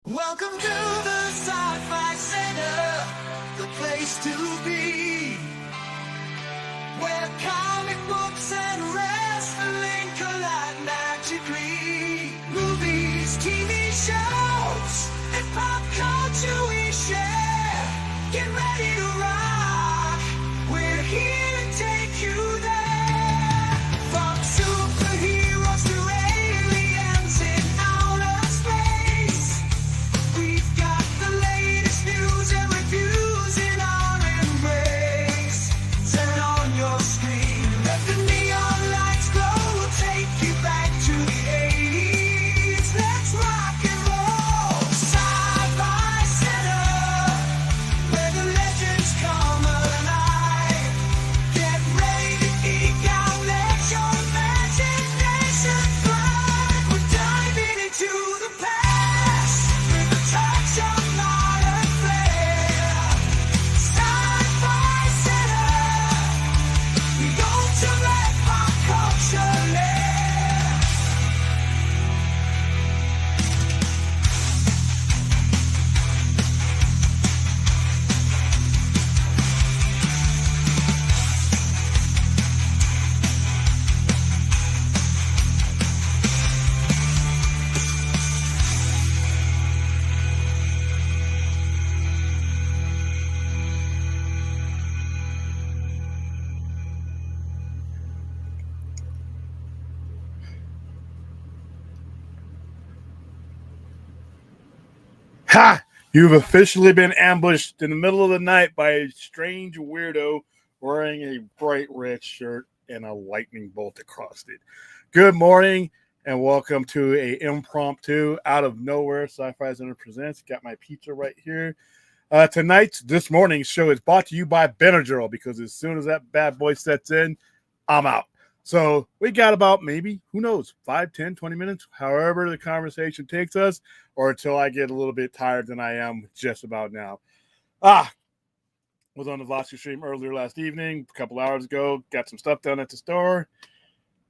Welcome to the Sci-Fi Center, the place to be, where comic books and wrestling collide magically. Movies, TV shows, and pop culture we share. Get ready to rock, we're here to take you there. From superheroes to aliens in outer space, we've got the latest news and reviews in our embrace. Turn on your screen, let the neon lights glow. We'll take you back to the 80s. Let's rock and roll. Sci-Fi Center, where the legends come alive. Get ready to geek out, let your imagination fly. We're diving into the past with a touch of modern flair. Sci-Fi Center, we go to let pop culture lair. Ha! You've officially been ambushed in the middle of the night by a strange weirdo wearing a bright red shirt and a lightning bolt across it. Good morning and welcome to a impromptu out of nowhere Sci-Fi Center presents. Got my pizza right here. This morning's show is brought to you by Benadryl, because as soon as that bad boy sets in, I'm out. So we got about maybe, who knows, 5, 10, 20 minutes, however the conversation takes us, or until I get a little bit tired than I am just about now. Was on the Velocity stream earlier last evening, a couple hours ago, got some stuff done at the store.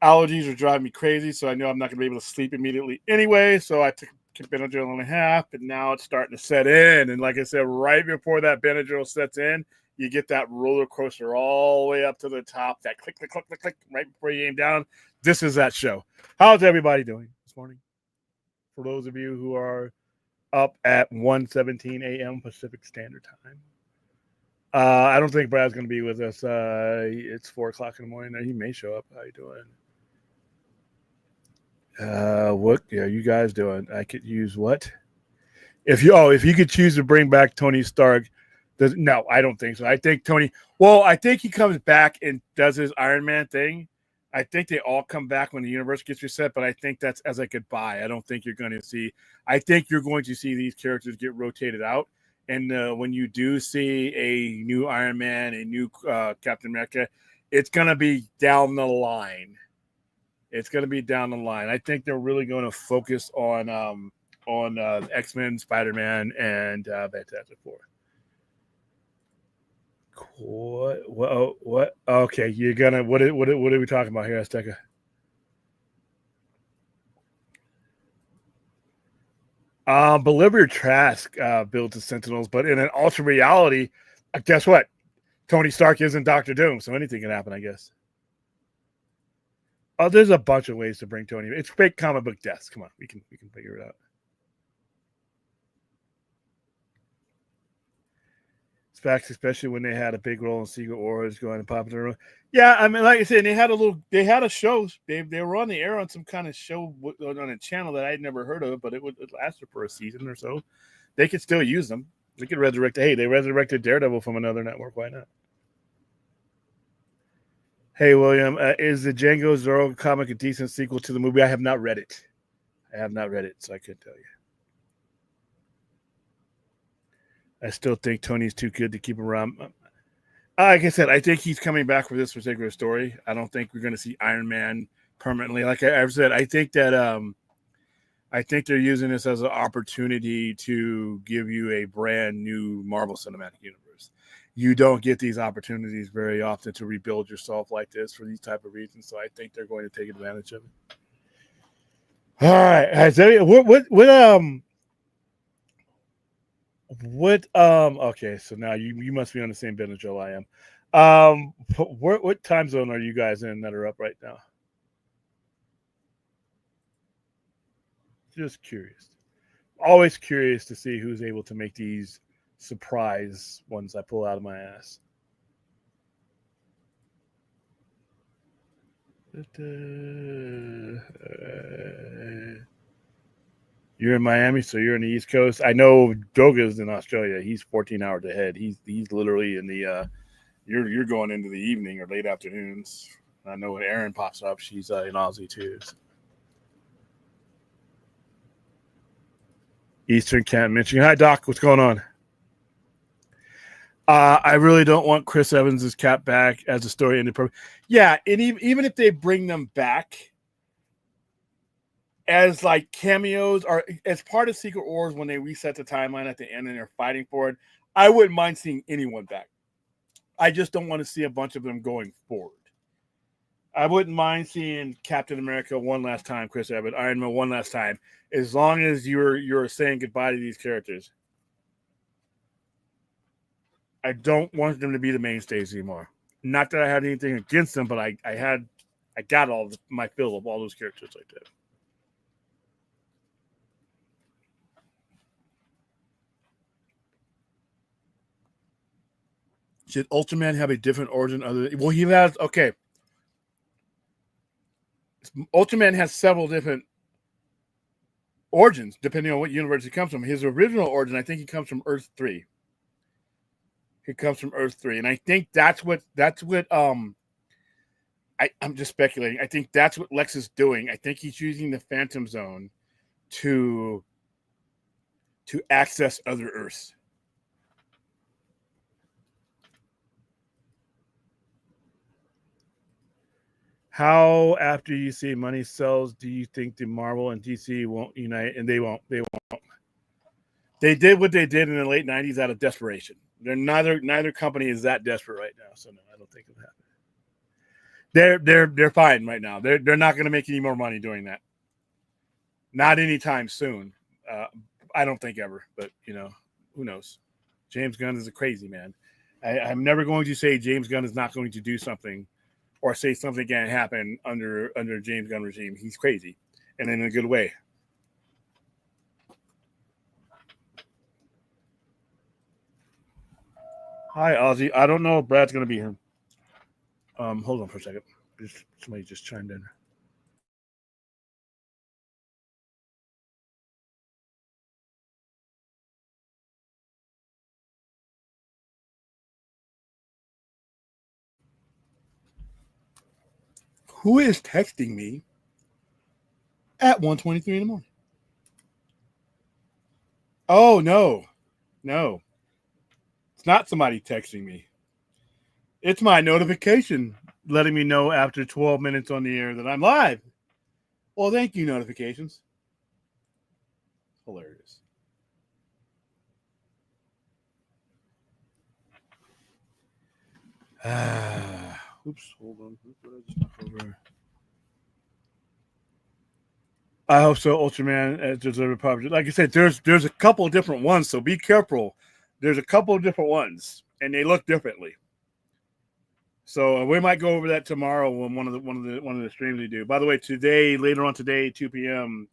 Allergies are driving me crazy, so I know I'm not going to be able to sleep immediately anyway, so I took Benadryl and a half, and now it's starting to set in. And like I said, right before that Benadryl sets in, you get that roller coaster all the way up to the top, that click, click, click, click, click, right before you aim down. This is that show. How's everybody doing this morning? For those of you who are up at 1:17 a.m. Pacific Standard Time. I don't think Brad's going to be with us. It's 4 o'clock in the morning. He may show up. How you doing? What are you guys doing? I could use what? If you could choose to bring back Tony Stark. No, I don't think so. I think Tony, I think he comes back and does his Iron Man thing. I think they all come back when the universe gets reset, but I think that's as a goodbye. I don't think you're going to see, I think you're going to see these characters get rotated out. And when you do see a new Iron Man, a new Captain America, it's going to be down the line. It's going to be down the line. I think they're really going to focus on X-Men, Spider-Man, and Fantastic Four. What? Okay, you're gonna. What are we talking about here, Azteca? Bolivia Trask builds the Sentinels, but in an alternate reality, guess what? Tony Stark isn't Doctor Doom, so anything can happen, I guess. Oh, there's a bunch of ways to bring Tony. It's fake comic book deaths. Come on, we can figure it out. Especially when they had a big role in Secret Wars going to popular. Yeah, I mean, like I said, they had a show. They were on the air on some kind of show on a channel that I'd never heard of, but it lasted for a season or so. They could still use them. They could resurrect. Hey, they resurrected Daredevil from another network. Why not? Hey, William, is the Django Zorro comic a decent sequel to the movie? I have not read it. So I couldn't tell you. I still think Tony's too good to keep around. Like I said, I think he's coming back for this particular story. I don't think we're going to see Iron Man permanently. Like I've said, I think that I think they're using this as an opportunity to give you a brand new Marvel Cinematic Universe. You don't get these opportunities very often to rebuild yourself like this for these type of reasons. So I think they're going to take advantage of it. All right. What okay, so now you must be on the same bed as Joe I am. What time zone are you guys in that are up right now? Just curious. Always curious to see who's able to make these surprise ones I pull out of my ass. You're in Miami, so you're in the East Coast. I know Doga's in Australia. He's 14 hours ahead. He's literally in the you're going into the evening or late afternoons. I know when Erin pops up, she's in Aussie too. So. Eastern can't mention. Hi Doc, what's going on? I really don't want Chris Evans's Cap back as a story ended. Yeah, and even if they bring them back as like cameos or as part of Secret Wars when they reset the timeline at the end and they're fighting for it, I wouldn't mind seeing anyone back. I just don't want to see a bunch of them going forward. I wouldn't mind seeing Captain America one last time, Chris Evans, Iron Man one last time, as long as you're saying goodbye to these characters. I don't want them to be the mainstays anymore. Not that I had anything against them, but I got all my fill of all those characters like that. Should Ultraman have a different origin other than, well, he has okay. Ultraman has several different origins depending on what universe he comes from. His original origin, I think he comes from Earth 3. He comes from Earth 3. And I think that's what I'm just speculating. I think that's what Lex is doing. I think he's using the Phantom Zone to access other Earths. How, after you see money sells, do you think the Marvel and DC won't unite? And they won't. They won't. They did what they did in the late '90s out of desperation. They're neither company is that desperate right now. So no, I don't think it'll happen. They're fine right now. They're not going to make any more money doing that. Not anytime soon. I don't think ever. But who knows? James Gunn is a crazy man. I'm never going to say James Gunn is not going to do something or say something can't happen under James Gunn regime. He's crazy, and in a good way. Hi, Ozzy. I don't know if Brad's going to be here. Hold on for a second. Somebody just chimed in. Who is texting me at 1:23 in the morning? Oh no, it's not somebody texting me. It's my notification letting me know after 12 minutes on the air that I'm live. Well, thank you, notifications. Hilarious. Oops, hold on. What did I just knock over? I hope so. Ultraman deserves a like I said, there's a couple different ones, so be careful. There's a couple different ones, and they look differently. So we might go over that tomorrow when one of the streams we do. By the way, later on today, 2 p.m.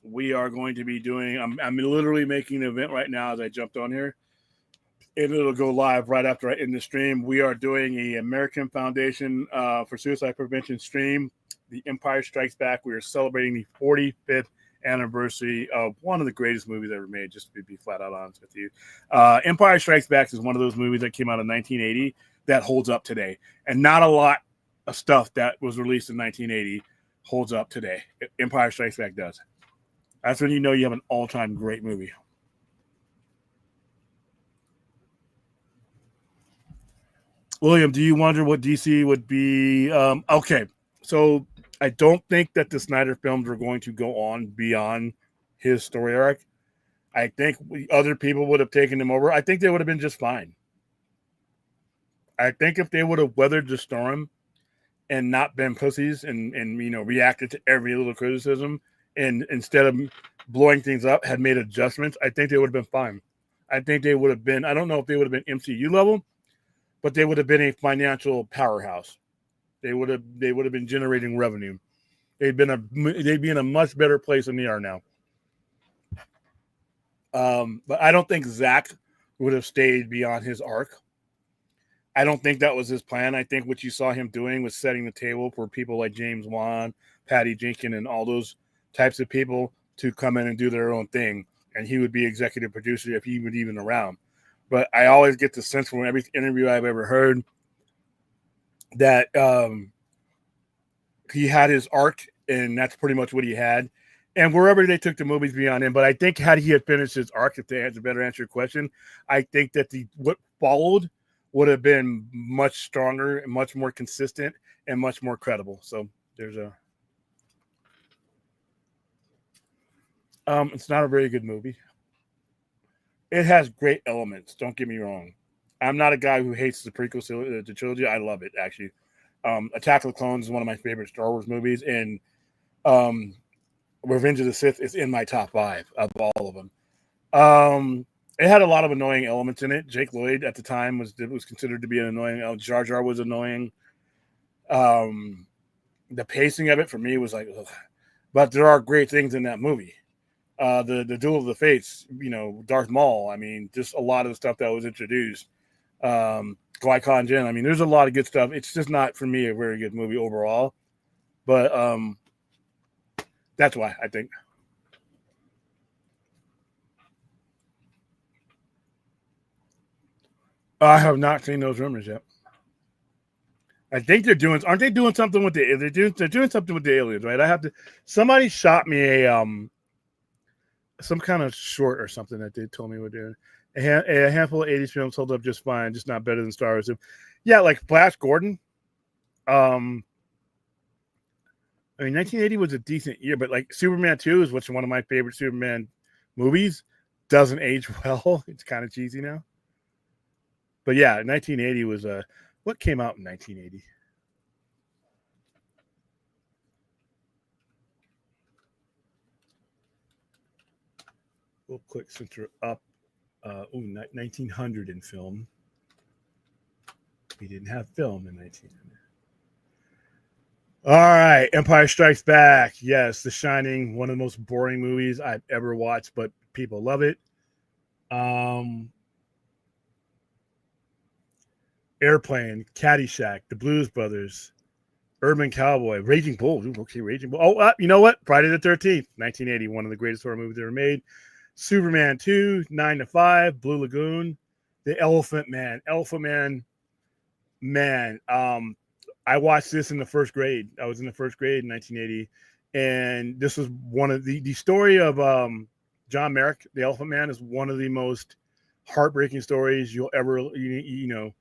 We are going to be doing. I'm literally making an event right now as I jumped on here, and it'll go live right after I end the stream. We are doing a American Foundation for Suicide Prevention stream. The Empire Strikes Back. We are celebrating the 45th anniversary of one of the greatest movies ever made, just to be flat out honest with you. Empire Strikes Back is one of those movies that came out in 1980 that holds up today. And not a lot of stuff that was released in 1980 holds up today. Empire Strikes Back does. That's when you know you have an all-time great movie. William, do you wonder what DC would be? Okay, so I don't think that the Snyder films are going to go on beyond his story arc. I think other people would have taken him over. I think they would have been just fine. I think if they would have weathered the storm and not been pussies and reacted to every little criticism and instead of blowing things up, had made adjustments, I think they would have been fine. I think they would have been. I don't know if they would have been MCU level, but they would have been a financial powerhouse. They would have been generating revenue. They'd be in a much better place than they are now. But I don't think Zach would have stayed beyond his arc. I don't think that was his plan. I think what you saw him doing was setting the table for people like James Wan, Patty Jenkins, and all those types of people to come in and do their own thing. And he would be executive producer if he was even around. But I always get the sense from every interview I've ever heard that he had his arc, and that's pretty much what he had. And wherever they took the movies beyond him, but I think had he had finished his arc, if they had to better answer your question, I think that what followed would have been much stronger and much more consistent and much more credible. So there's it's not a very good movie. It has great elements. Don't get me wrong. I'm not a guy who hates the prequel the trilogy. I love it, actually. Attack of the Clones is one of my favorite Star Wars movies, and Revenge of the Sith is in my top 5 of all of them. It had a lot of annoying elements in it. Jake Lloyd at the time was considered to be an annoying. Jar Jar was annoying. The pacing of it for me was like, ugh. But there are great things in that movie. The Duel of the Fates, Darth Maul. I mean, just a lot of the stuff that was introduced. Qui-Gon Jinn. I mean, there's a lot of good stuff. It's just not for me a very good movie overall. But that's why I think. I have not seen those rumors yet. I think aren't they doing something with they're doing something with the aliens, right? Somebody shot me a some kind of short or something that they told me we're doing. A handful of 80s films hold up just fine, just not better than Star Wars. Yeah, like Flash Gordon. I mean, 1980 was a decent year, but like Superman 2 is one of my favorite Superman movies. Doesn't age well. It's kind of cheesy now. But yeah, 1980 was what came out in 1980? We'll click center up. 1900 in film. We didn't have film in 1900. All right, Empire Strikes Back. Yes, The Shining, one of the most boring movies I've ever watched, but people love it. Airplane, Caddyshack, The Blues Brothers, Urban Cowboy, Raging Bull. Okay, Raging Bull. Oh, you know what? Friday the 13th, 1980, one of the greatest horror movies ever made. Superman 2, 9 to 5, Blue Lagoon, The Elephant Man. Man. I watched this in the first grade. I was in the first grade in 1980, and this was one of the story of John Merrick, The Elephant Man, is one of the most heartbreaking stories you'll ever you'll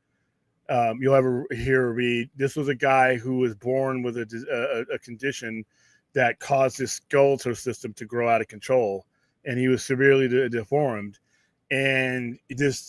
ever hear or read. This was a guy who was born with a condition that caused his skeletal system to grow out of control, and he was severely deformed. And his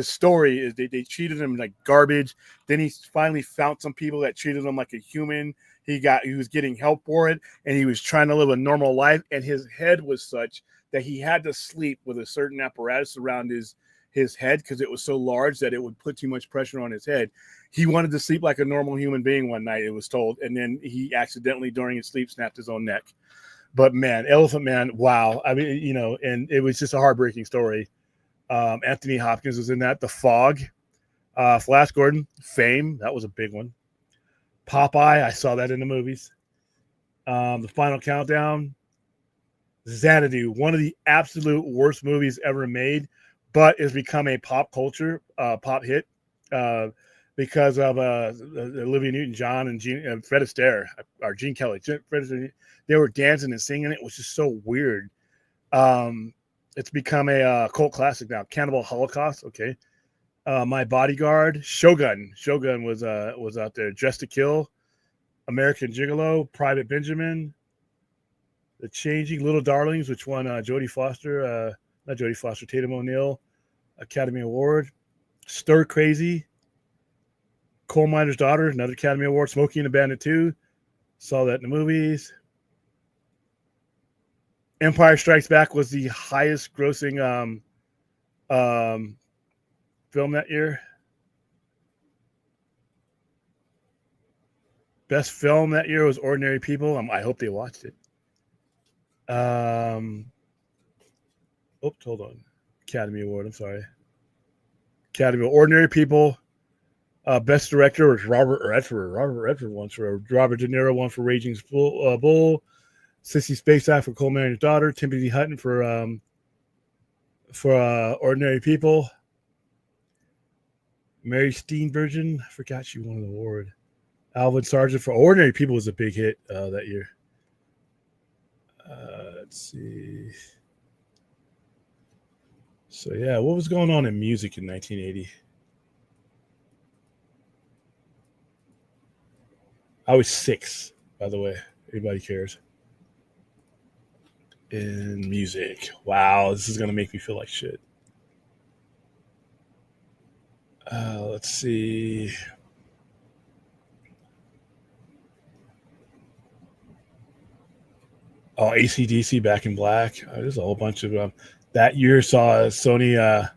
story is they treated him like garbage. Then he finally found some people that treated him like a human. He was getting help for it, and he was trying to live a normal life. And his head was such that he had to sleep with a certain apparatus around his head because it was so large that it would put too much pressure on his head. He wanted to sleep like a normal human being one night, it was told, and then he accidentally during his sleep snapped his own neck. But man, Elephant Man, wow. I mean, and it was just a heartbreaking story. Anthony Hopkins was in that. The Fog, Flash Gordon, Fame, that was a big one. Popeye, I saw that in the movies. The Final Countdown, Xanadu, one of the absolute worst movies ever made, but has become a pop culture pop hit because of Olivia Newton-John and Fred Astaire, or Gene Kelly. They were dancing and singing. It was just so weird. It's become a cult classic now. Cannibal Holocaust, okay. My Bodyguard, Shogun. Shogun was out there. Dressed to Kill, American Gigolo, Private Benjamin, The Changing, Little Darlings, which won Jodie Foster, not Jodie Foster, Tatum O'Neal Academy Award. Stir Crazy, Coal Miner's Daughter, another Academy Award. Smokey and the Bandit 2, saw that in the movies. Empire Strikes Back was the highest grossing film that year. Best film that year was Ordinary People. I hope they watched it. Oops, hold on. Academy Award. I'm sorry. Academy of Ordinary People. Best director was Robert Redford. Robert Redford won for Robert De Niro won for Raging Bull. Sissy Spacek for Coal Man and His Daughter. Timothy Hutton for Ordinary People. Mary Steenburgen, I forgot she won an award. Alvin Sargent for Ordinary People was a big hit that year. Let's see. So yeah, what was going on in music in 1980? I was 6, by the way. Anybody cares? In music. Wow, this is gonna make me feel like shit. Let's see. Oh, AC/DC, Back in Black. There's a whole bunch of them. That year saw Sony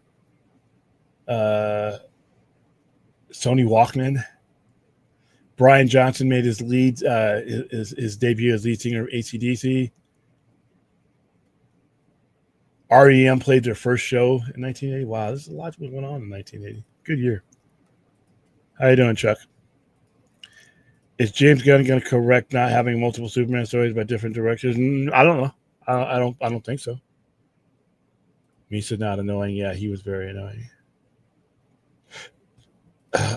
Walkman. Brian Johnson made his his debut as lead singer of AC/DC. REM played their first show in 1980. Wow, there's a lot going on in 1980. Good year. How you doing, Chuck? Is James Gunn going to correct not having multiple Superman stories by different directors? I don't know. I don't think so. Misa not annoying. Yeah, he was very annoying.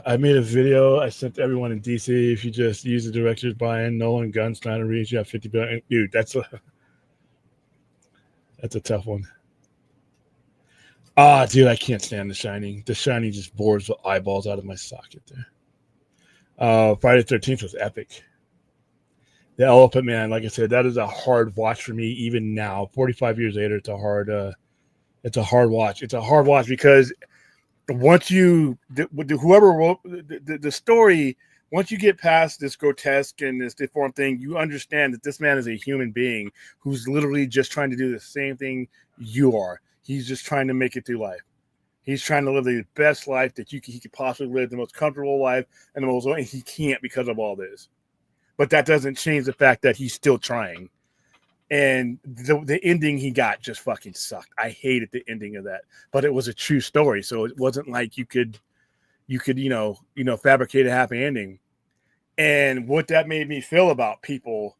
I made a video I sent to everyone in DC. If you just use the directors Brian, Nolan, Gunn, Snyder, Reeves, you have 50 billion. Dude, that's a tough one. Dude, I can't stand The Shining. The Shining just bores the eyeballs out of my socket there. Friday the 13th was epic. The Elephant Man, like I said, that is a hard watch for me even now. 45 years later, it's a hard watch. It's a hard watch because once whoever wrote the story, once you get past this grotesque and this deformed thing, you understand that this man is a human being who's literally just trying to do the same thing you are. He's just trying to make it through life. He's trying to live the best life that he could possibly live, the most comfortable life, and he can't because of all this. But that doesn't change the fact that he's still trying. And the ending he got just fucking sucked. I hated the ending of that, but it was a true story, so it wasn't like you could fabricate a happy ending. And what that made me feel about people,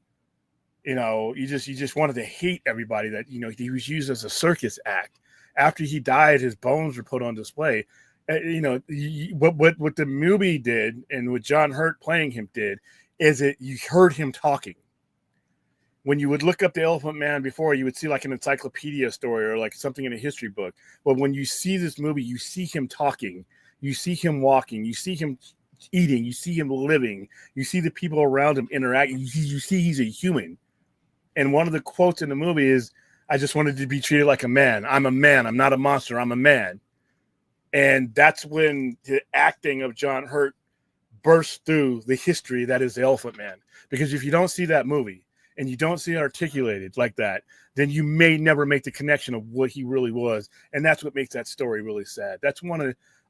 you just wanted to hate everybody that he was used as a circus act. After he died, his bones were put on display. What the movie did and what John Hurt playing him did is you heard him talking. When you would look up the Elephant Man before, you would see like an encyclopedia story or like something in a history book. But when you see this movie, you see him talking, you see him walking, you see him eating, you see him living, you see the people around him interacting, you see he's a human. And one of the quotes in the movie is, I just wanted to be treated like a man. I'm a man. I'm not a monster. I'm a man. And that's when the acting of John Hurt burst through the history that is the Elephant Man. Because if you don't see that movie and you don't see it articulated like that, then you may never make the connection of what he really was. And that's what makes that story really sad. That's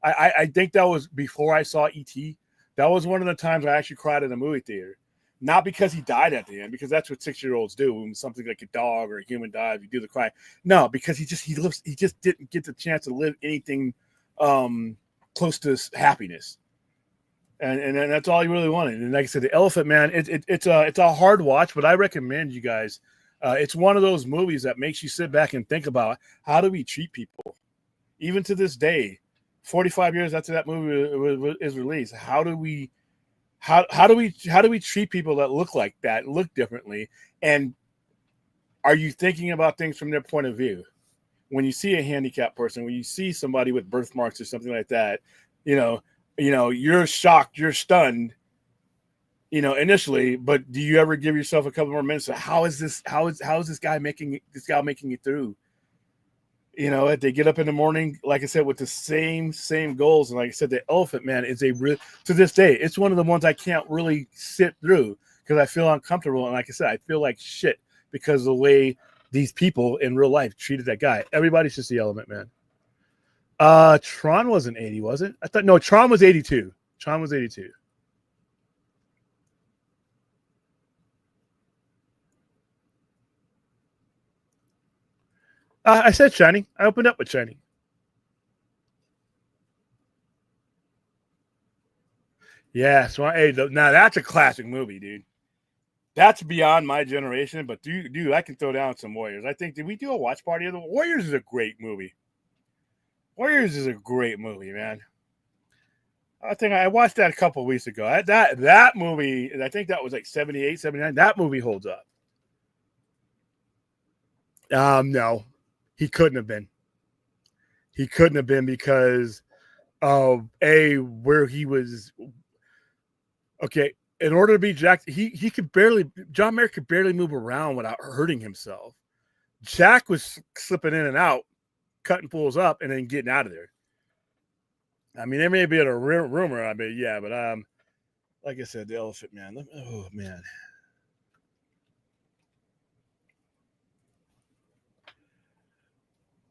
I think that was before I saw E.T. That was one of the times I actually cried in a movie theater. Not because he died at the end, because that's what 6-year-olds do. When something like a dog or a human dies, you do the cry. No, because he just didn't get the chance to live anything close to happiness, and that's all he really wanted. And like I said, the Elephant Man, it's a hard watch, but I recommend you guys. It's one of those movies that makes you sit back and think about how do we treat people, even to this day, 45 years after that movie is released. How do we treat people that look like that, look differently? And are you thinking about things from their point of view? When you see a handicapped person, when you see somebody with birthmarks or something like that, you're shocked, you're stunned, initially, but do you ever give yourself a couple more minutes? How is this guy making it through? If they get up in the morning, like I said, with the same goals. And like I said, the Elephant Man is to this day, it's one of the ones I can't really sit through because I feel uncomfortable. And like I said, I feel like shit because of the way these people in real life treated that guy. Everybody's just the Element Man. Tron wasn't 80, was it? I thought no, Tron was 82. Tron was 82. I said Shining. I opened up with Shining. Yeah, so now that's a classic movie, dude. That's beyond my generation, but dude, I can throw down some Warriors. I think, did we do a watch party of the Warriors? Is a great movie. Warriors is a great movie, man. I think I watched that a couple of weeks ago. That movie, I think that was like 78, 79. That movie holds up. No, he couldn't have been. He couldn't have been because of where he was. Okay, in order to be Jack, he could barely. John Mayer could barely move around without hurting himself. Jack was slipping in and out, cutting fools up, and then getting out of there. I mean, there may be a rumor. I mean, yeah, but like I said, the Elephant Man. Oh man.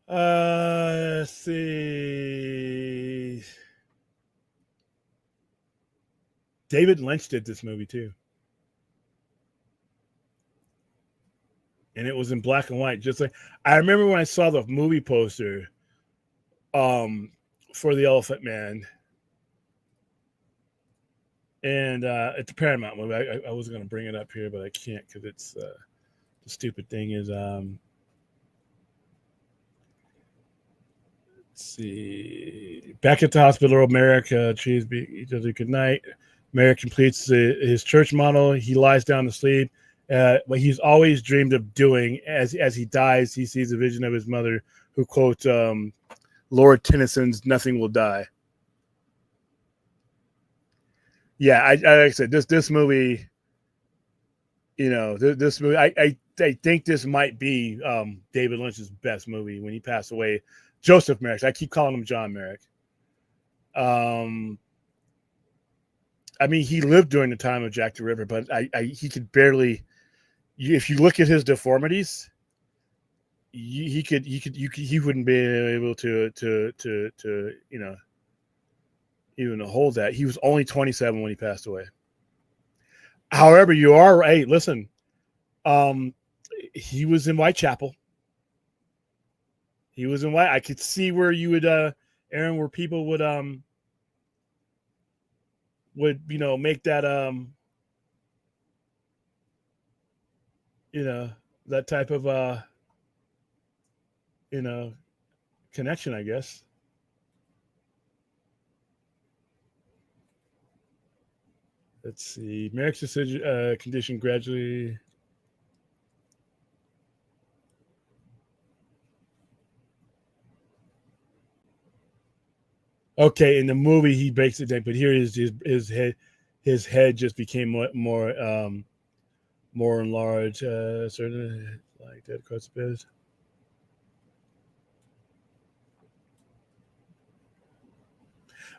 Let's see. David Lynch did this movie too, and it was in black and white. Just like I remember when I saw the movie poster, for the Elephant Man, and it's a Paramount movie. I was going to bring it up here, but I can't because it's the stupid thing is. Let's see. Back at the hospital, America, he does a good night. Merrick completes his church model. He lies down to sleep. What he's always dreamed of doing as he dies, he sees a vision of his mother who quotes Lord Tennyson's "Nothing Will Die." Yeah, like I said, this movie, this movie, I think this might be David Lynch's best movie when he passed away. Joseph Merrick. I keep calling him John Merrick. I mean, he lived during the time of Jack the Ripper, but he could barely. If you look at his deformities, he wouldn't be able to even hold that. He was only 27 when he passed away. However, you are right. Listen, he was in Whitechapel. He was in White. I could see where you would, Aaron, where people would make that that type of connection, I guess. Let's see. Merrick's decision condition gradually. Okay, in the movie he breaks it down, but here his head just became more enlarged. Certain like that across the bed.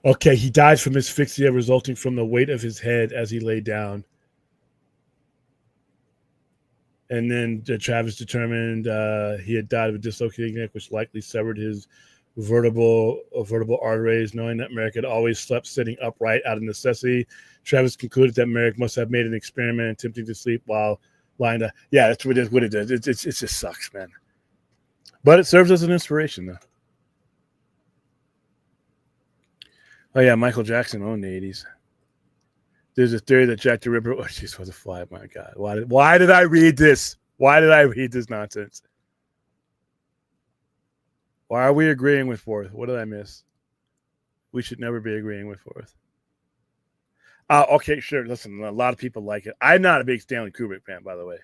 Okay, he died from asphyxia resulting from the weight of his head as he lay down. And then Travis determined he had died of a dislocated neck, which likely severed his vertebral arteries. Knowing that Merrick had always slept sitting upright out of necessity, Travis concluded that Merrick must have made an experiment attempting to sleep while lying down. Yeah, that's what it does. It just sucks, man. But it serves as an inspiration, though. Oh yeah, Michael Jackson owned the 80s. There's a theory that Jack the Ripper. Oh, jeez, was a fly. My God, why did I read this? Why did I read this nonsense? Why are we agreeing with fourth? What did I miss? We should never be agreeing with fourth. Okay, sure. Listen, a lot of people like it. I'm not a big Stanley Kubrick fan, by the way.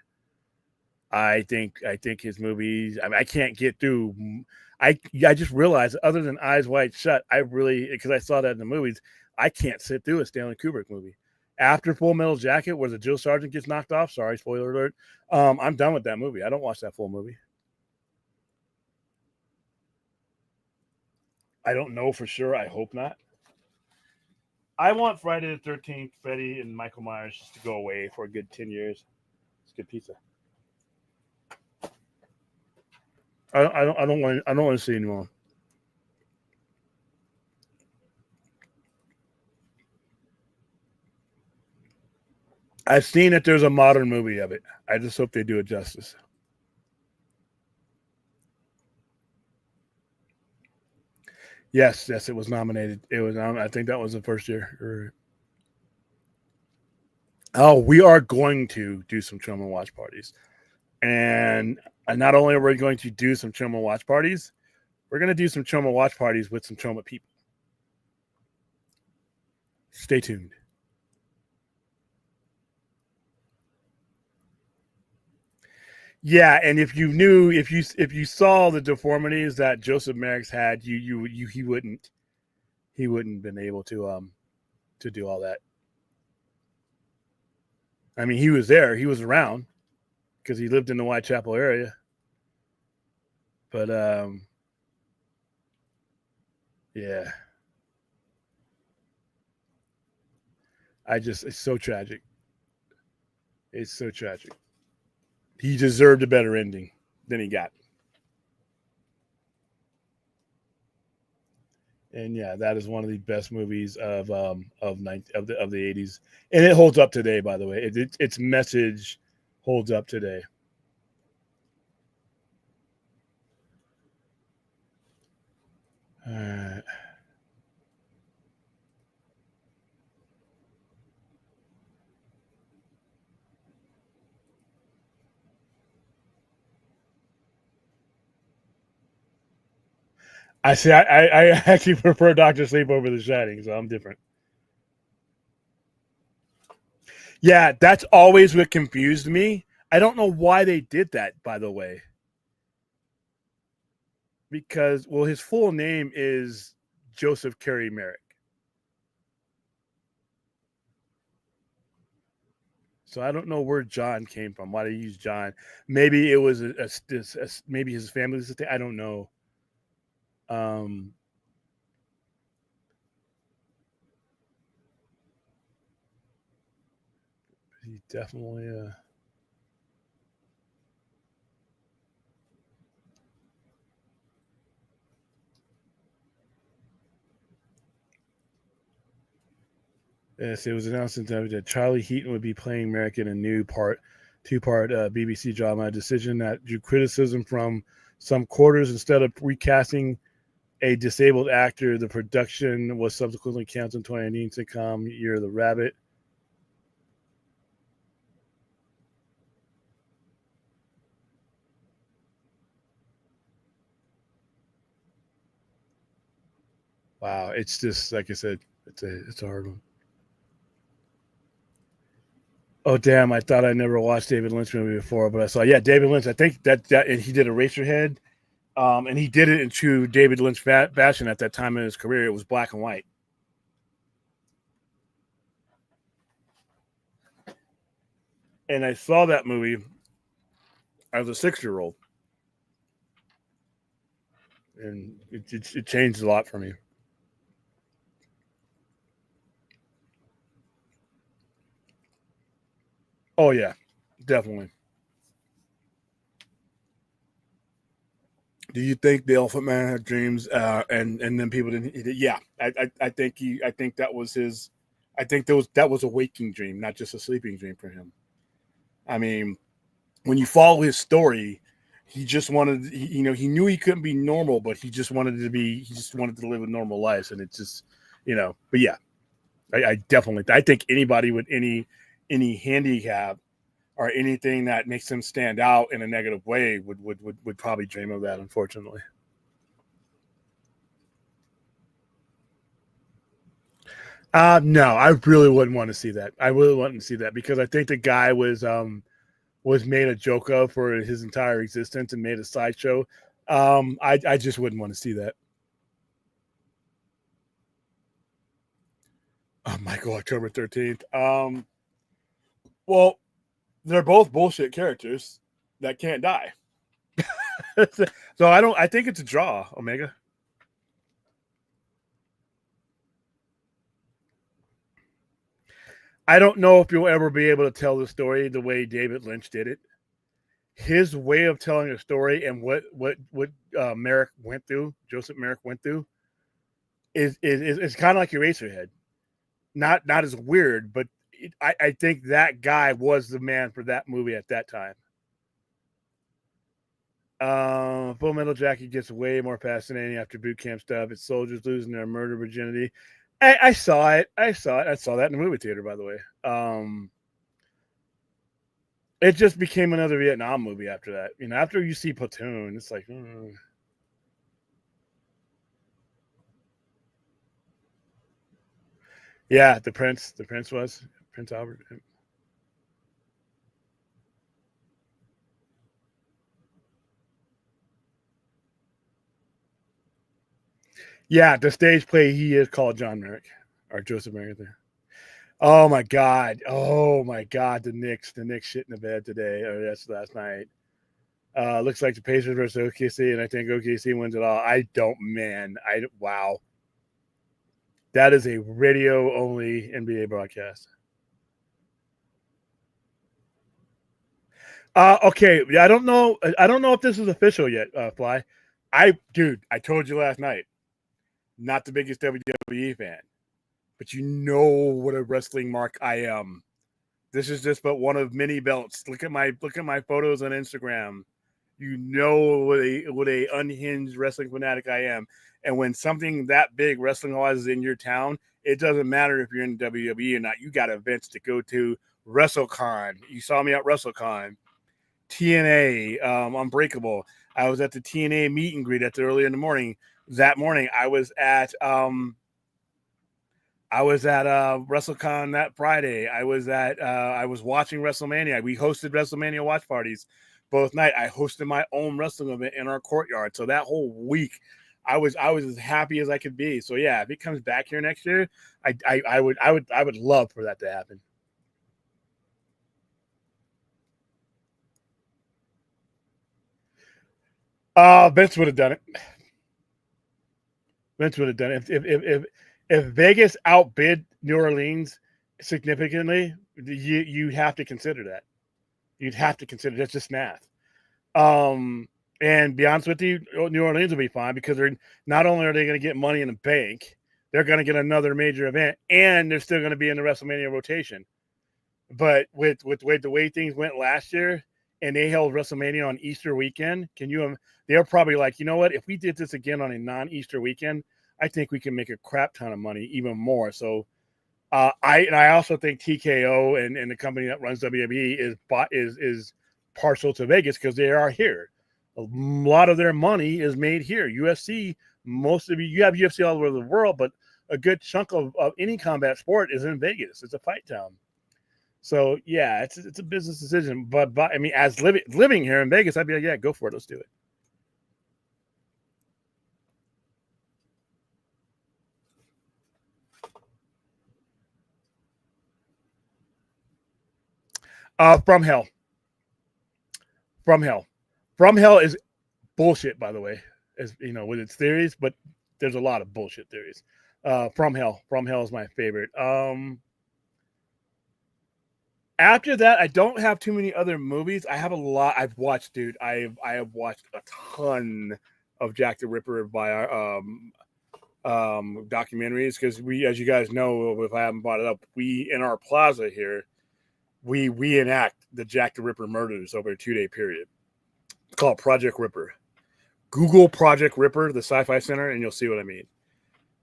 I think his movies. I mean, I can't get through. I just realized, other than Eyes Wide Shut, because I saw that in the movies, I can't sit through a Stanley Kubrick movie. After Full Metal Jacket, where the Jill Sargent gets knocked off, sorry, spoiler alert, I'm done with that movie. I don't watch that full movie. I don't know for sure. I hope not. I want Friday the 13th, Freddy and Michael Myers just to go away for a good 10 years. It's good pizza. I don't want to see anymore. I've seen that there's a modern movie of it. I just hope they do it justice. Yes, yes, it was nominated. It was. I think that was the first year. Oh, we are going to do some children watch parties, and not only are we going to do some children watch parties, we're going to do some children watch parties with some children people. Stay tuned. Yeah, and if you saw the deformities that Joseph Merrick's had, he wouldn't been able to do all that. I mean, he was there, he was around because he lived in the Whitechapel area, but yeah, it's so tragic. It's so tragic. He deserved a better ending than he got. And yeah, that is one of the best movies of the 80s, and it holds up today. By the way, its message holds up today. Uh, I actually prefer Doctor Sleep over The Shining, so I'm different. Yeah, that's always what confused me. I don't know why they did that, by the way, because well, his full name is Joseph Carey Merrick. So I don't know where John came from. Why they use John? Maybe it was maybe his family's thing. I don't know. Um, he definitely. Yes, it was announced that Charlie Heaton would be playing Merrick in a new two-part BBC drama. A decision that drew criticism from some quarters. Instead of recasting a disabled actor, the production was subsequently canceled in 2019 sitcom Year of the Rabbit. Wow, it's just like I said, it's a hard one. Oh damn! I thought I never watched David Lynch movie before, but I saw David Lynch. I think that and he did Eraserhead, and he did it in true David Lynch fashion at that time in his career. It was black and white, and I saw that movie as a 6 year old, and it changed a lot for me. Oh yeah, definitely. Do you think the Elephant Man had dreams, and then people didn't? Yeah, I think that was his. I think that was a waking dream, not just a sleeping dream for him. I mean, when you follow his story, he just wanted, he knew he couldn't be normal, but he just wanted to live a normal life, and it's just, But yeah, I definitely, I think anybody with any handicap or anything that makes them stand out in a negative way would probably dream of that, unfortunately. No, I really wouldn't want to see that. I really wouldn't see that because I think the guy was made a joke of for his entire existence and made a sideshow. I just wouldn't want to see that. Oh, Michael October 13th. Well, they're both bullshit characters that can't die. So I think it's a draw, Omega. I don't know if you'll ever be able to tell the story the way David Lynch did it. his way of telling a story and what Merrick went through, Joseph Merrick went through, is kind of like Eraserhead. Not as weird, but I think that guy was the man for that movie at that time. Full Metal Jacket gets way more fascinating after boot camp stuff. It's soldiers losing their murder virginity. I saw it. I saw that in the movie theater, by the way. It just became another Vietnam movie after that. You know, after you see Platoon, it's like, yeah, the Prince was Prince Albert. Yeah, the stage play, he is called John Merrick or Joseph Merrick there. Oh my god. Oh my god. The Knicks shit in the bed today. Or that's last night. Looks like the Pacers versus OKC, and I think OKC wins it all. Wow. That is a radio only NBA broadcast. Okay. I don't know if this is official yet, Fly. I told you last night, not the biggest WWE fan, but you know what a wrestling mark I am. This is just but one of many belts. Look at my photos on Instagram. You know what a unhinged wrestling fanatic I am. And when something that big wrestling wise is in your town, it doesn't matter if you're in WWE or not. You got events to go to. WrestleCon. You saw me at WrestleCon. TNA, Unbreakable. I was at the TNA meet and greet early in the morning. That morning, I was at WrestleCon that Friday. I was watching WrestleMania. We hosted WrestleMania watch parties both night. I hosted my own wrestling event in our courtyard. So that whole week, I was as happy as I could be. So yeah, if it comes back here next year, I would love for that to happen. Vince would have done it. Vince would have done it. If Vegas outbid New Orleans significantly, you have to consider that. You'd have to consider that's just math. And be honest with you, New Orleans will be fine because they're not only are they going to get money in the bank, they're going to get another major event, and they're still going to be in the WrestleMania rotation. But with the way things went last year, and they held WrestleMania on Easter weekend, they're probably like, you know what? If we did this again on a non-Easter weekend, I think we can make a crap ton of money, even more. So, I also think TKO and the company that runs WWE is partial to Vegas because they are here. A lot of their money is made here. UFC, you have UFC all over the world, but a good chunk of any combat sport is in Vegas. It's a fight town. So yeah, it's a business decision. But I mean, as living here in Vegas, I'd be like, yeah, go for it. Let's do it. From Hell. From Hell. From Hell is bullshit, by the way, as you know, with its theories, but there's a lot of bullshit theories. From Hell. From Hell is my favorite. After that, I don't have too many other movies. I have a lot I've watched, dude. I have watched a ton of Jack the Ripper by our documentaries because we, as you guys know, if I haven't brought it up, we in our plaza here, we reenact the Jack the Ripper murders over a 2-day period. It's called Project Ripper. Google Project Ripper, the Sci-Fi Center, and you'll see what I mean.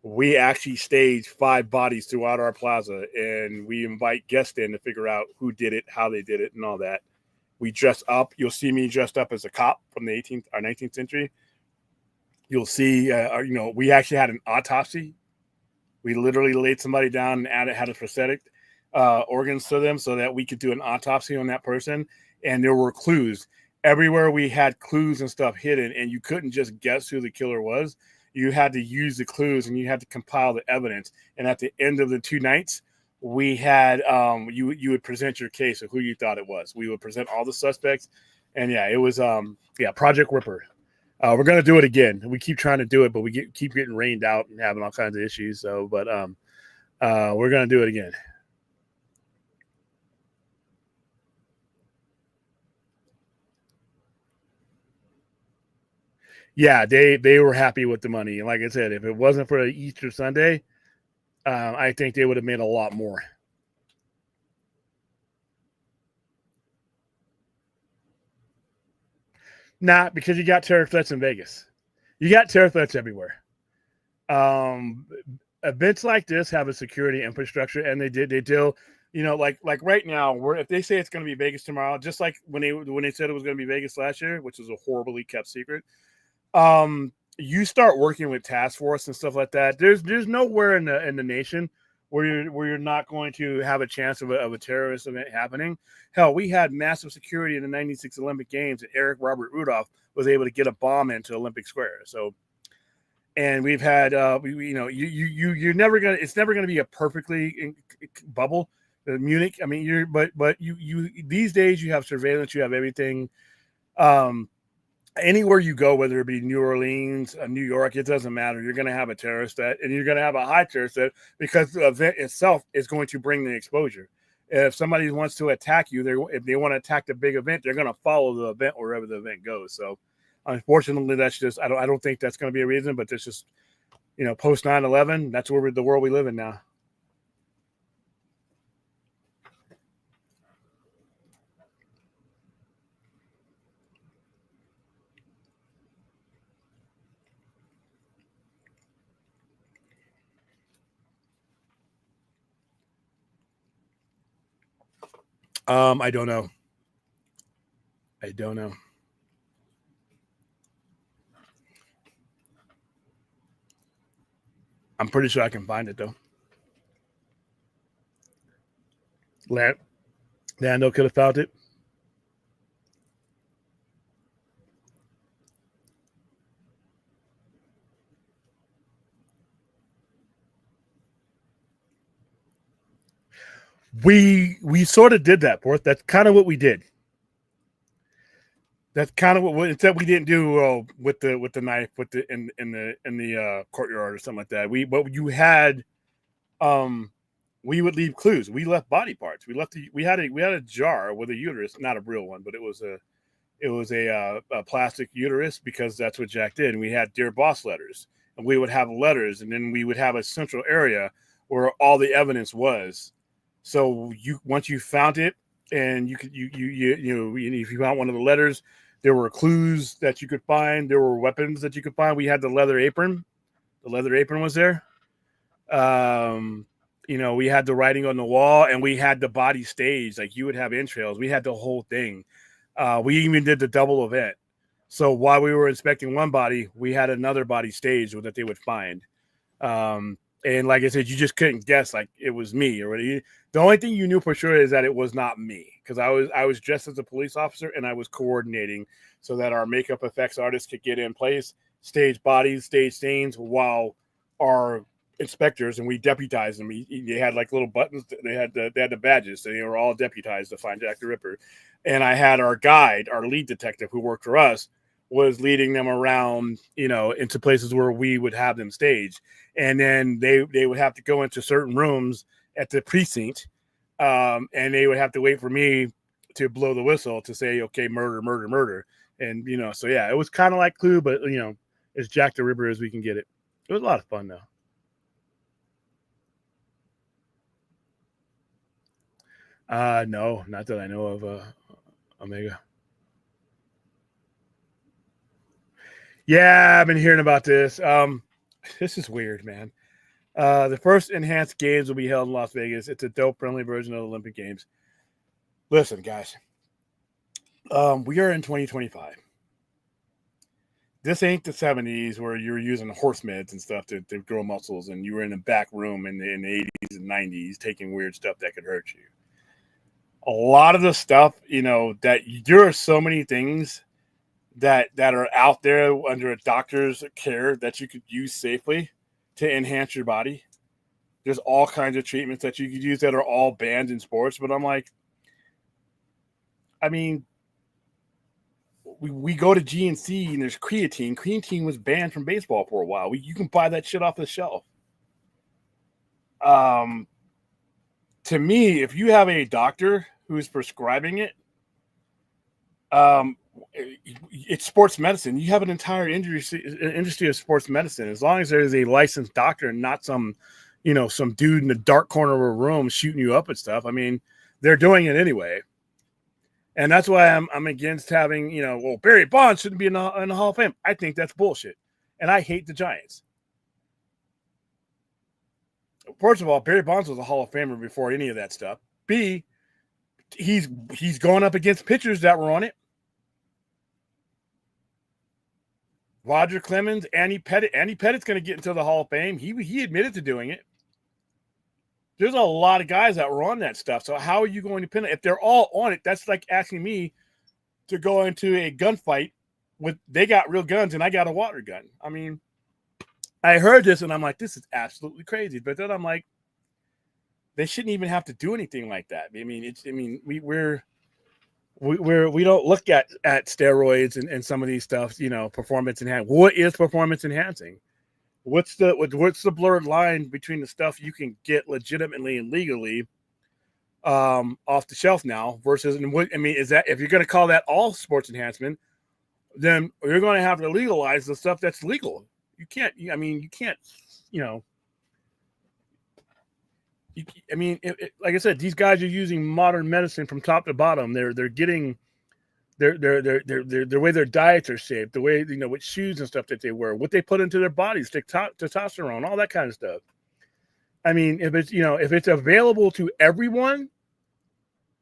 We actually stage 5 bodies throughout our plaza, and we invite guests in to figure out who did it, how they did it, and all that. We dress up. You'll see me dressed up as a cop from the 18th or 19th century. You'll see, we actually had an autopsy. We literally laid somebody down and had a prosthetic organs to them so that we could do an autopsy on that person. And there were clues. Everywhere we had clues and stuff hidden, and you couldn't just guess who the killer was. You had to use the clues and you had to compile the evidence. And at the end of the 2 nights, we had you would present your case of who you thought it was. We would present all the suspects, and yeah, it was Project Ripper. We're gonna do it again. We keep trying to do it, but we keep getting rained out and having all kinds of issues. So, but we're gonna do it again. Yeah, they were happy with the money. And like I said, if it wasn't for Easter Sunday, I think they would have made a lot more. Not because you got terror threats in Vegas. You got terror threats everywhere. Um, Events like this have a security infrastructure, and they deal. Like right now, where if they say it's going to be Vegas tomorrow, just like when they said it was going to be Vegas last year, which was a horribly kept secret. You start working with task force and stuff like that. There's nowhere in the nation where you're not going to have a chance of a terrorist event happening. Hell, we had massive security in the '96 Olympic Games, and Eric Robert Rudolph was able to get a bomb into Olympic Square. So, and we've had you're never gonna it's never gonna be a perfectly bubble. Munich, I mean, you these days you have surveillance, you have everything. Um, Anywhere you go, whether it be New Orleans, New York, it doesn't matter. You're going to have a terrorist threat, and you're going to have a high terrorist threat because the event itself is going to bring the exposure. If somebody wants to attack you, if they want to attack the big event, they're going to follow the event wherever the event goes. So, unfortunately, that's just I don't think that's going to be a reason, but it's just post 9/11, that's where the world we live in now. I don't know. I don't know. I'm pretty sure I can find it though. Lando could have found it. We sort of did that, Porth. That's kind of what we did. That's kind of what except we didn't do with the knife with the in the courtyard or something like that. But you had we would leave clues. We left body parts. We had a jar with a uterus, not a real one, but it was a plastic uterus because that's what Jack did. And we had Dear Boss letters, and we would have letters, and then we would have a central area where all the evidence was. So once you found it, and you could if you found one of the letters, there were clues that you could find. There were weapons that you could find. We had the leather apron. The leather apron was there. Um, we had the writing on the wall, and we had the body stage. Like you would have entrails. We had the whole thing. We even did the double event. So while we were inspecting one body, we had another body staged that they would find. And like I said, you just couldn't guess like it was me or the only thing you knew for sure is that it was not me because I was dressed as a police officer and I was coordinating so that our makeup effects artists could get in place, stage bodies, stage scenes while our inspectors and we deputized them. They had like little buttons. They had the badges. So they were all deputized to find Jack the Ripper. And I had our guide, our lead detective who worked for us, was leading them around, into places where we would have them staged. And then they would have to go into certain rooms at the precinct, and they would have to wait for me to blow the whistle to say, okay, murder, murder, murder. And, so yeah, it was kind of like Clue, but, as Jack the Ripper as we can get it. It was a lot of fun, though. No, not that I know of, Omega. Yeah, I've been hearing about this. This is weird, man. The first enhanced games will be held in Las Vegas. It's a dope-friendly version of the Olympic Games. Listen, guys, we are in 2025. This ain't the 70s where you were using horse meds and stuff to grow muscles, and you were in a back room in the 80s and 90s taking weird stuff that could hurt you. A lot of the stuff, that there are so many things that are out there under a doctor's care that you could use safely to enhance your body. There's all kinds of treatments that you could use that are all banned in sports. But I'm like, I mean, we go to GNC and there's creatine. Creatine was banned from baseball for a while. You can buy that shit off the shelf. Um, to me, if you have a doctor who's prescribing it, it's sports medicine. You have an entire industry of sports medicine. As long as there's a licensed doctor and not some, some dude in the dark corner of a room shooting you up and stuff. I mean, they're doing it anyway. And that's why I'm against having, well, Barry Bonds shouldn't be in the Hall of Fame. I think that's bullshit. And I hate the Giants. First of all, Barry Bonds was a Hall of Famer before any of that stuff. B, he's going up against pitchers that were on it. Roger Clemens, Andy Pettitte. Andy Pettitte's going to get into the Hall of Fame. He admitted to doing it. There's a lot of guys that were on that stuff. So how are you going to pin it? If they're all on it, that's like asking me to go into a gunfight with they got real guns and I got a water gun. I mean, I heard this and I'm like, this is absolutely crazy. But then I'm like, they shouldn't even have to do anything like that. I mean, we don't look at steroids and some of these stuff, performance enhancing. What is performance enhancing? What's the blurred line between the stuff you can get legitimately and legally off the shelf now versus, and what, I mean, is that if you're going to call that all sports enhancement, then you're going to have to legalize the stuff that's legal. You can't, like I said, these guys are using modern medicine from top to bottom. They're getting the way their diets are shaped, the way, what shoes and stuff that they wear, what they put into their bodies, testosterone, all that kind of stuff. I mean, if it's available to everyone,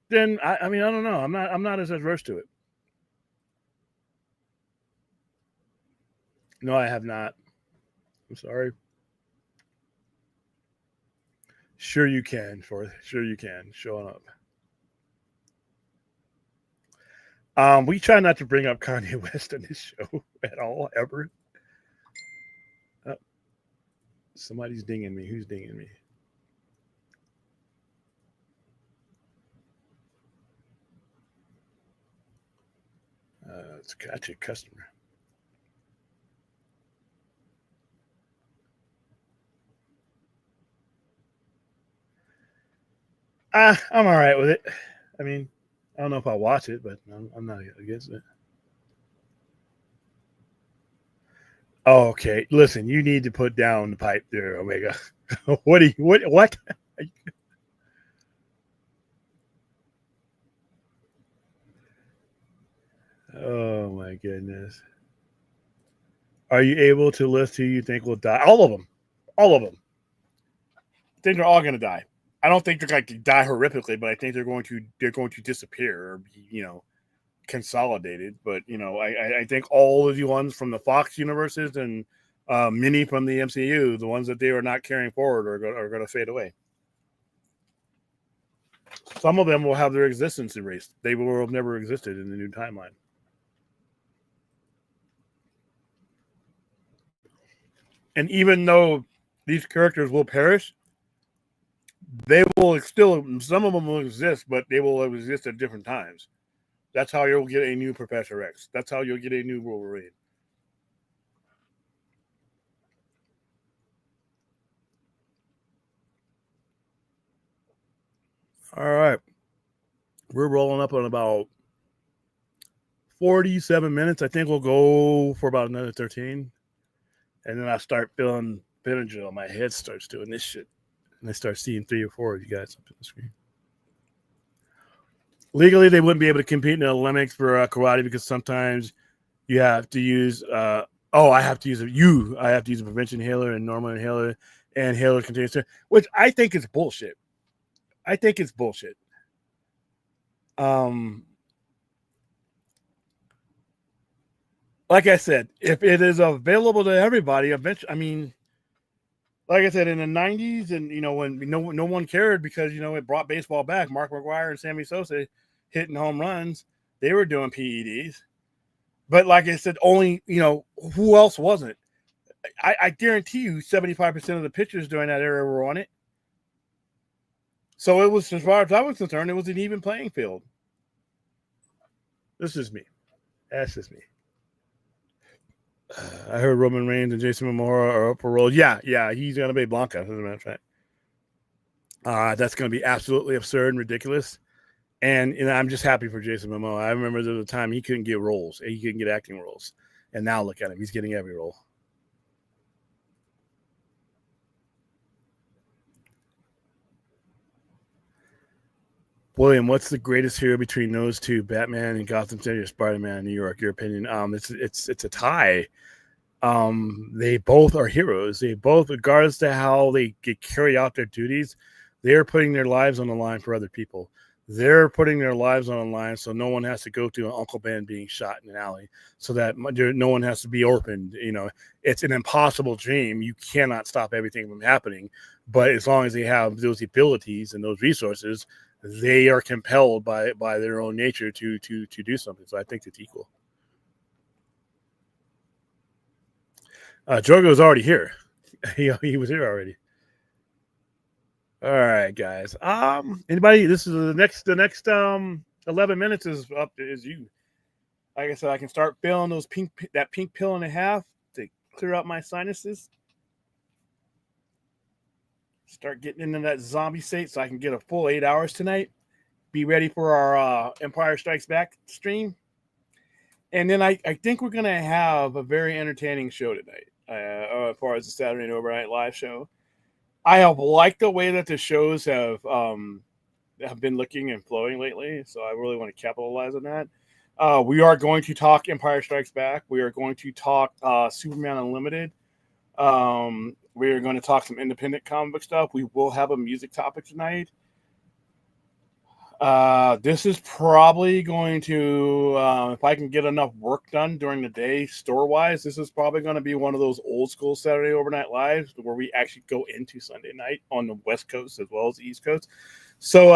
then I don't know. I'm not as adverse to it. No, I have not. I'm sorry. Sure you can, sure you can. Showing up. We try not to bring up Kanye West on this show at all, ever. Somebody's dinging me. Who's dinging me? It's got your customer. I'm all right with it. I mean, I don't know if I'll watch it, but I'm not against it. Oh, okay. Listen, you need to put down the pipe there, Omega. What? Oh my goodness. Are you able to list who you think will die? All of them. All of them. I think they're all going to die. I don't think they're going to die horrifically, but I think they're going to disappear or be, consolidated. But I think all of the ones from the Fox universes and many from the MCU, the ones that they are not carrying forward, are going to fade away. Some of them will have their existence erased. They will have never existed in the new timeline. And even though these characters will perish, they will still, some of them will exist, but they will exist at different times. That's how you'll get a new Professor X. That's how you'll get a new Wolverine. All right. We're rolling up on about 47 minutes. I think we'll go for about another 13. And then I start feeling Benadryl. My head starts doing this shit. And I start seeing 3 or 4 of you guys up on the screen. Legally, they wouldn't be able to compete in the Olympics for karate because sometimes you have to use I have to use a prevention inhaler and normal inhaler, and inhaler contains, which I think is bullshit. I think it's bullshit. Like I said, if it is available to everybody, eventually, I mean, like I said, in the 90s, and when no one cared because it brought baseball back. Mark McGwire and Sammy Sosa hitting home runs. They were doing PEDs, but like I said, only who else wasn't? I guarantee you, 75% of the pitchers during that era were on it. So it was, as far as I was concerned, it was an even playing field. This is me. That's just me. I heard Roman Reigns and Jason Momoa are up for role. Yeah, he's gonna be Blanca, as a matter of fact. That's gonna be absolutely absurd and ridiculous. And I'm just happy for Jason Momoa. I remember there was a time he couldn't get roles. He couldn't get acting roles. And now look at him. He's getting every role. William, what's the greatest hero between those two, Batman and Gotham City or Spider-Man in New York? Your opinion? It's a tie. They both are heroes. They both, regardless to how they get carry out their duties, they are putting their lives on the line for other people. They're putting their lives on the line so no one has to go through an Uncle Ben being shot in an alley, so that no one has to be orphaned. It's an impossible dream. You cannot stop everything from happening, but as long as they have those abilities and those resources, they are compelled by their own nature to do something. So I think it's equal. Drogo was already here. He was here already. All right, guys. Anybody? This is the next 11 minutes is up is you. Like I said, I can start filling that pink pill and a half to clear out my sinuses. Start getting into that zombie state so I can get a full 8 hours tonight. Be ready for our Empire Strikes Back stream. And then I think we're going to have a very entertaining show tonight as far as the Saturday Night Overnight Live show. I have liked the way that the shows have been looking and flowing lately, so I really want to capitalize on that. We are going to talk Empire Strikes Back. We are going to talk Superman Unlimited. We are going to talk some independent comic book stuff. We will have a music topic tonight. This is probably going to, if I can get enough work done during the day store-wise, this is probably going to be one of those old-school Saturday Overnight Lives where we actually go into Sunday night on the West Coast as well as the East Coast. So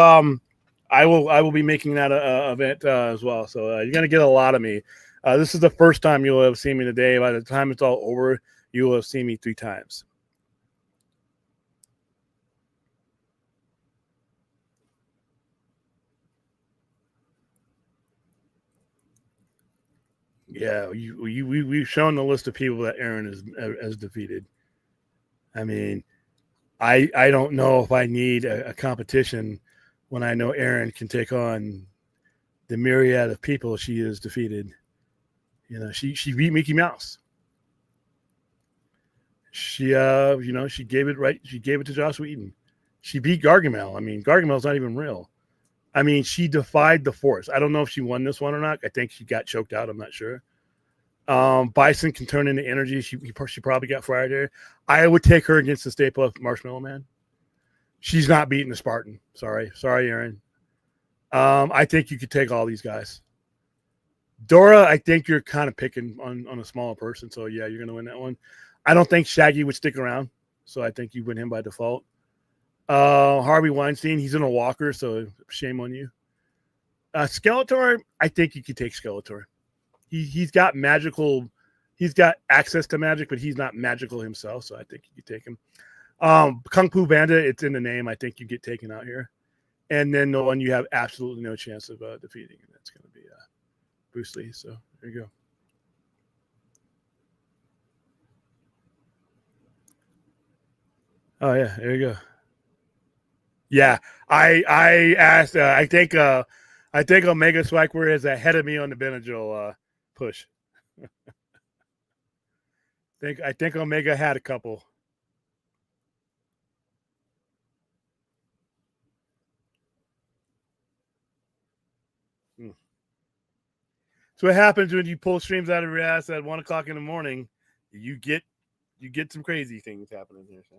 I will be making that a event as well. So you're going to get a lot of me. This is the first time you'll have seen me today. By the time it's all over, you will have seen me 3 times. Yeah, we've shown the list of people that Aaron has defeated. I mean, I don't know if I need a competition when I know Aaron can take on the myriad of people she has defeated. She beat Mickey Mouse. She she gave it right. She gave it to Joss Whedon. She beat Gargamel. I mean, Gargamel's not even real. I mean, she defied the Force. I don't know if she won this one or not. I think she got choked out. I'm not sure. Bison can turn into energy. She probably got fried there. I would take her against the Stay Puft Marshmallow Man. She's not beating the Spartan. Sorry, Aaron. I think you could take all these guys. Dora, I think you're kind of picking on a smaller person. So yeah, you're gonna win that one. I don't think Shaggy would stick around. So I think you win him by default. Harvey Weinstein, he's in a walker, so shame on you. Skeletor, I think you could take Skeletor. He's got access to magic, but he's not magical himself, so I think you could take him. Kung Fu Panda, it's in the name. I think you get taken out here. And then the one you have absolutely no chance of defeating, and that's going to be Bruce Lee. So there you go. Oh yeah, there you go. Yeah, I asked. I think Omega Swiper is ahead of me on the Benadryl push. I think Omega had a couple. So what happens when you pull streams out of your ass at 1 o'clock in the morning? You get some crazy things happening here, sir.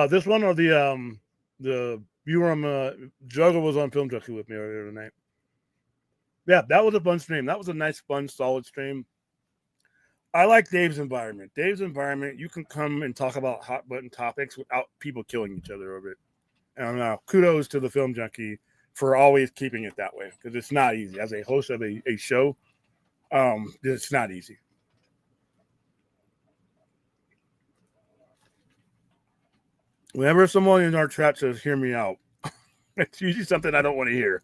This one or the viewer Juggle was on Film Junkie with me earlier tonight. Yeah, that was a fun stream. That was a nice, fun, solid stream. I like Dave's environment. Dave's environment, you can come and talk about hot button topics without people killing each other over it. And kudos to the Film Junkie for always keeping it that way, because it's not easy. As a host of a show, it's not easy. Whenever someone in our chat says, hear me out, it's usually something I don't want to hear.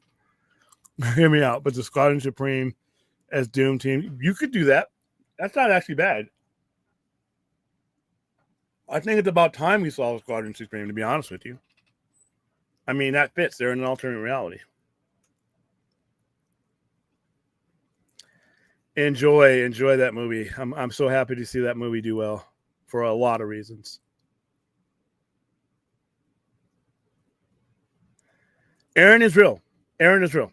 Hear me out. But the Squadron Supreme as Doom team, you could do that. That's not actually bad. I think it's about time we saw Squadron 6 to be honest with you. I mean, that fits. They're in an alternate reality. Enjoy that movie. I'm so happy to see that movie do well for a lot of reasons. Aaron is real. Aaron is real.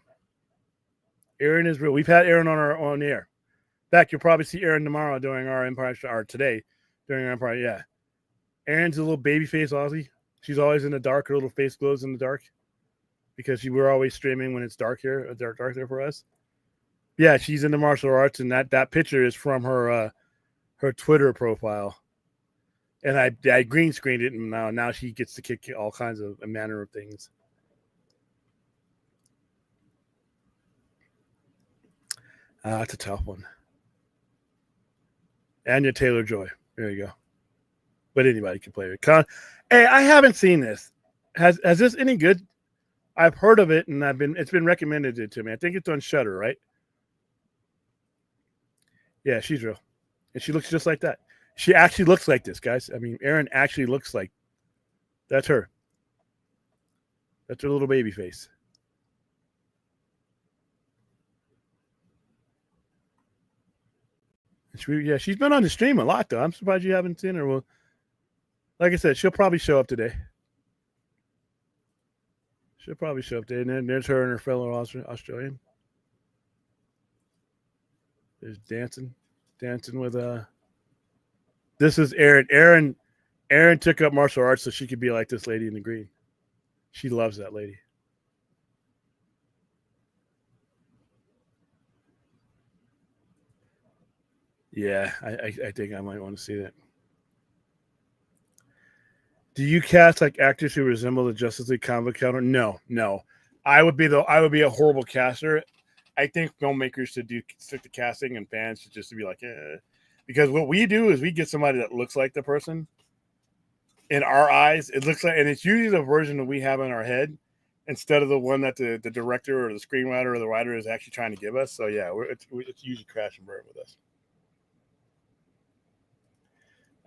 Aaron is real. We've had Aaron on the air. In fact, you'll probably see Aaron tomorrow during our Empire or today during our Empire. Yeah, Aaron's a little baby face Aussie. She's always in the dark. Her little face glows in the dark because we're always streaming when it's dark here, dark there for us. Yeah, she's into martial arts, and that picture is from her Twitter profile. And I green screened it, and now she gets to kick all kinds of a manner of things. That's a tough one. Anya Taylor Joy. There you go. But anybody can play it. Hey, I haven't seen this. Has this any good? I've heard of it, and it's been recommended to me. I think it's on Shudder, right? Yeah, she's real, and she looks just like that. She actually looks like this, guys. I mean, Erin actually looks like that's her. That's her little baby face. She's been on the stream a lot, though. I'm surprised you haven't seen her. Well, like I said, she'll probably show up today. She'll probably show up today. And then there's her and her fellow Australian. There's dancing with This is Erin. Erin took up martial arts so she could be like this lady in the green. She loves that lady. Yeah, I think I might want to see that. Do you cast like actors who resemble the Justice League comic counter? No. I would be a horrible caster. I think filmmakers should stick to casting, and fans should just be like, because what we do is we get somebody that looks like the person. In our eyes, it looks like, and it's usually the version that we have in our head instead of the one that the director or the screenwriter or the writer is actually trying to give us. So yeah, it's usually crash and burn with us.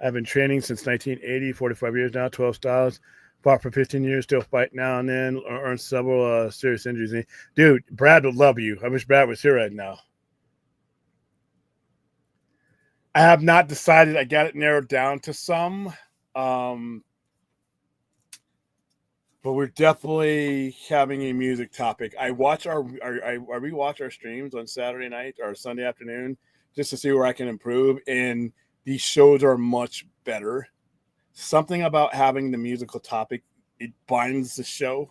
I've been training since 1980, 45 years now, 12 styles. Fought for 15 years, still fight now and then. Earned several serious injuries. Dude, Brad would love you. I wish Brad was here right now. I have not decided. I got it narrowed down to some. But we're definitely having a music topic. I rewatch our streams on Saturday night or Sunday afternoon just to see where I can improve. And these shows are much better. Something about having the musical topic, it binds the show,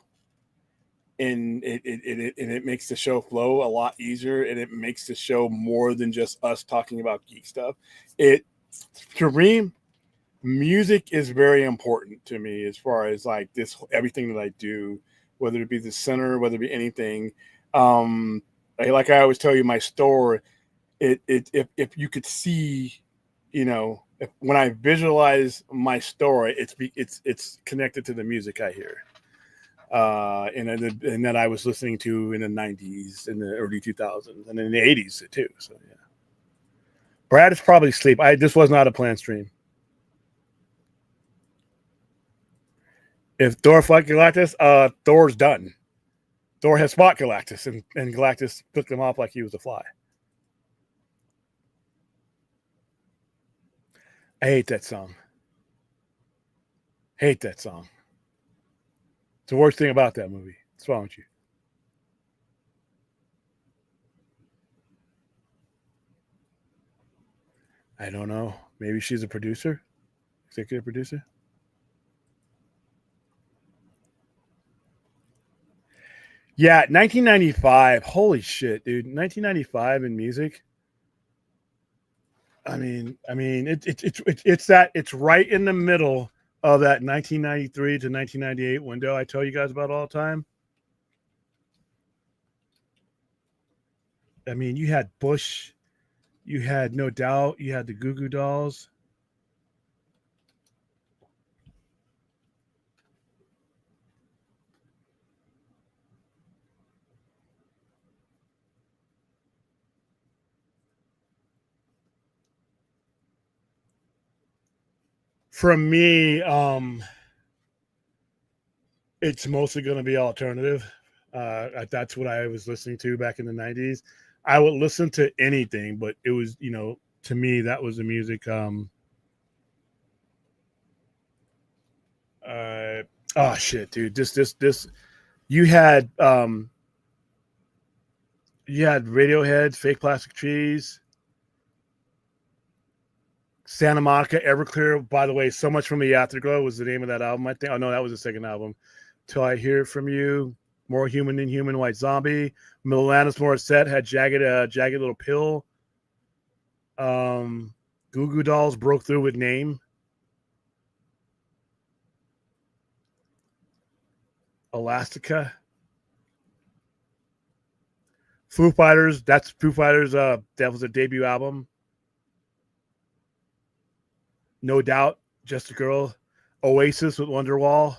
and it makes the show flow a lot easier, and it makes the show more than just us talking about geek stuff. To me, music is very important to me as far as like this everything that I do, whether it be the center, whether it be anything. Like I always tell you, my store, if you could see, when I visualize my story, it's connected to the music I hear, and that I was listening to in the '90s, in the early 2000s, and in the '80s too. So yeah, Brad is probably asleep. This was not a planned stream. If Thor fought Galactus, Thor's done. Thor has fought Galactus, and Galactus took him off like he was a fly. I hate that song. Hate that song. It's the worst thing about that movie. What's wrong with you? I don't know. Maybe she's a producer, executive producer. Yeah, 1995. Holy shit, dude! 1995 in music. It's right in the middle of that 1993 to 1998 window I tell you guys about all the time. I mean, you had Bush, you had No Doubt, you had the Goo Goo Dolls. For me, it's mostly going to be alternative. That's what I was listening to back in the '90s. I would listen to anything, but it was, to me, that was the music. Uh, oh shit, dude! This. You had Radiohead, Fake Plastic Trees, Santa Monica, Everclear. By the way, So Much from the Afterglow was the name of that album. I think. Oh no, that was the second album. Till I Hear From You, More Human Than Human, White Zombie. Alanis Morissette had Jagged Little Pill. Goo Goo Dolls broke through with Name. Elastica. Foo Fighters. That's Foo Fighters. That was a debut album. No Doubt. Just a Girl. Oasis with Wonderwall.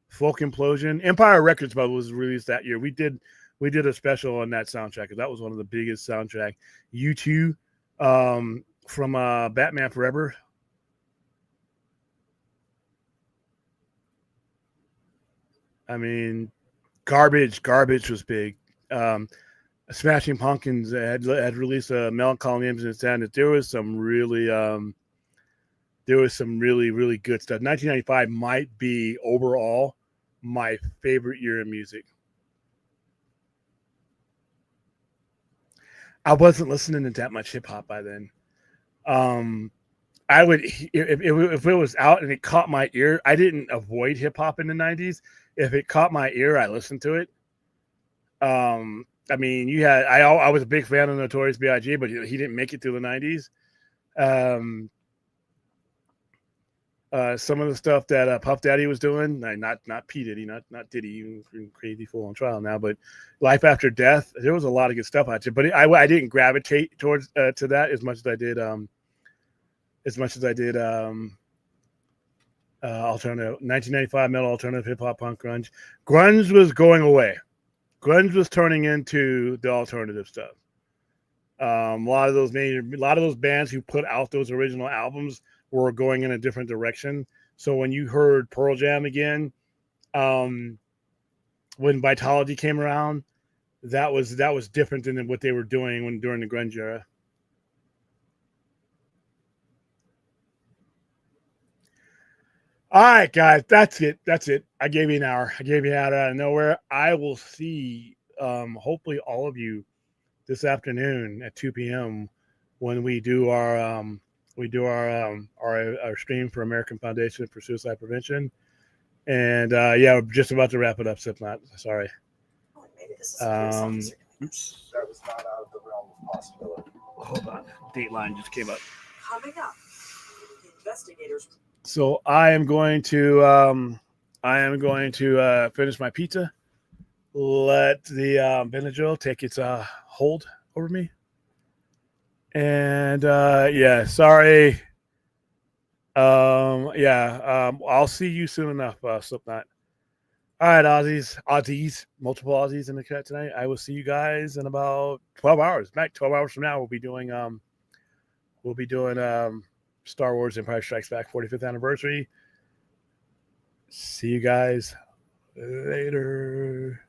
Folk Implosion. Empire Records was released that year. We did a special on that soundtrack because that was one of the biggest soundtrack. U2 from Batman Forever. I mean, Garbage was big. Smashing Pumpkins had released a Melancholy Image and Sadness. There was some really really good stuff. 1995 might be overall my favorite year in music. I wasn't listening to that much hip hop by then. I would if it was out and it caught my ear. I didn't avoid hip hop in the '90s. If it caught my ear, I listened to it. I mean, I was a big fan of Notorious B.I.G., but he didn't make it through the '90s. Some of the stuff that Puff Daddy was doing, not P Diddy, not Diddy, crazy fool on trial now, but Life After Death. There was a lot of good stuff out there, but I didn't gravitate towards to that as much as I did alternative 1995 metal, alternative hip hop, punk, grunge. Grunge was going away. Grunge was turning into the alternative stuff. A lot of those bands who put out those original albums were going in a different direction. So when you heard Pearl Jam again, when Vitalogy came around, that was different than what they were doing during the grunge era. All right, guys, that's it. I gave you an hour. I gave you out of nowhere. I will see hopefully all of you this afternoon at 2 p.m. when we do our stream for American Foundation for Suicide Prevention. And we're just about to wrap it up, Slipknot. Sorry. Oops. That was not out of the realm of possibility. Hold on. Dateline just came up. Coming up, investigators. So I am going to finish my pizza. Let the Benadryl take its hold over me. And sorry. I'll see you soon enough, Slipknot. All right, Aussies, multiple Aussies in the chat tonight. I will see you guys in about 12 hours. Back 12 hours from now, we'll be doing Star Wars Empire Strikes Back 45th anniversary. See you guys later.